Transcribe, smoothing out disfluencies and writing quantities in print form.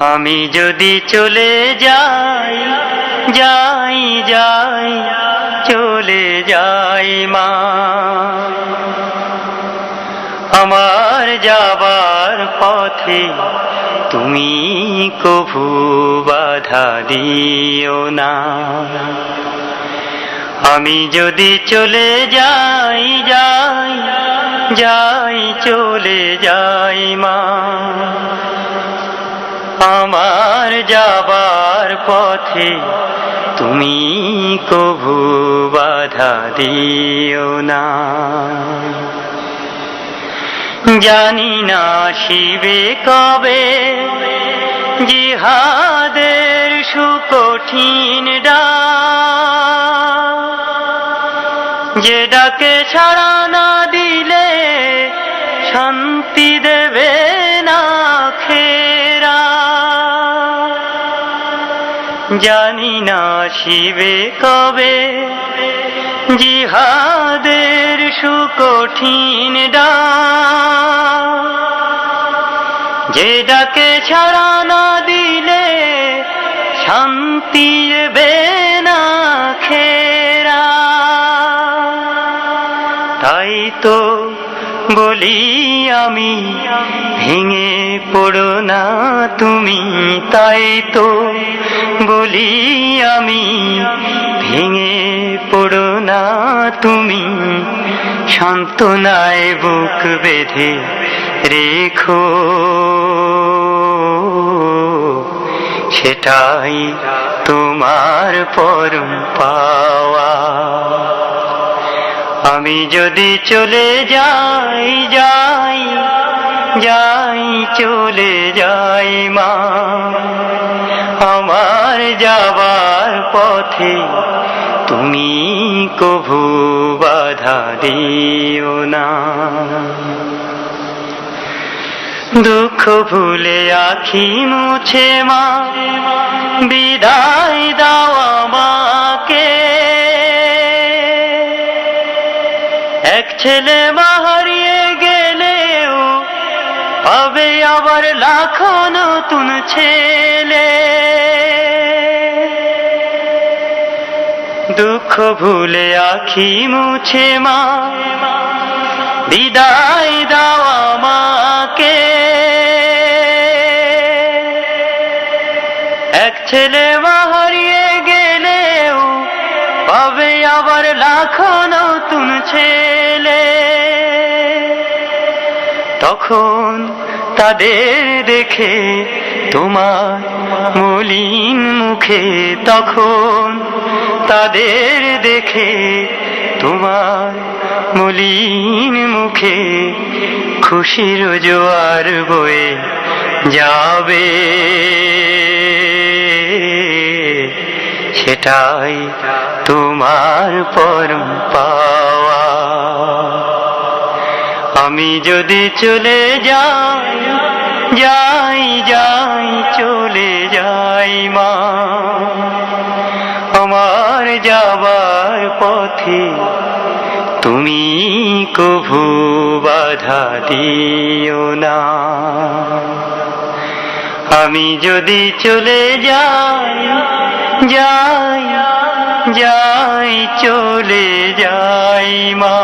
আমি যদি চলে যাই যাই যাই চলে যাই মা, আমার যাবার পথে তুমি কভু বাধা দিও না। আমি যদি চলে যাই যাই যাই চলে যাই মা, আমার যাবার পথে তুমি কভু বাধা দিও না। জানি না শিবে কবে জিহাদের সুকঠিন ডাক, যে ডাকে সাড়া না দিলে শান্তি দেবে না খেরা। জানি না শিবে কবে জিহাদের সুকঠিন ডাক, যে ডাকে সাড়া না দিলে শান্তি দেবে না খেরা। তাই তো বলি আমি ভেঙে পড়ো না তুমি, তাই তো বলি আমি ভেঙে পড়ো না তুমি, সান্ত্বনায় বুক বেঁধে রেখো, সেটাই তোমার পরম পাওয়া। আমি যদি চলে যাই যাই যাই চলে যাই মা, আমার যাবার পথে তুমি কভু বাধা দিও না। দুঃখ ভুলে আখি মুছে মা বিদায় দাও আমাকে, এক ছেলে মা হারিয়ে গেলেও পাবে আবার লাখো নতুন ছেলে। দুঃখ ভুলে আখি মুছে মা বিদায় দাও আমাকে, এক ছেলে মা হারিয়ে গেলেও পাবে আবার লাখো নতুন ছেলে। তখন তাদের দেখে তোমার মলিন মুখে, তখন তাদের দেখে তোমার মলিন মুখে খুশির জোয়ার বয়ে যাবে, সেটাই তোমার পরম পাওয়া। আমি যদি চলে যাই যাই যাই চলে যাই মা, আমার যাবার পথে তুমি কভু বাধা দিও না। আমি যদি চলে যাই যাই যাই চলে যাই মা।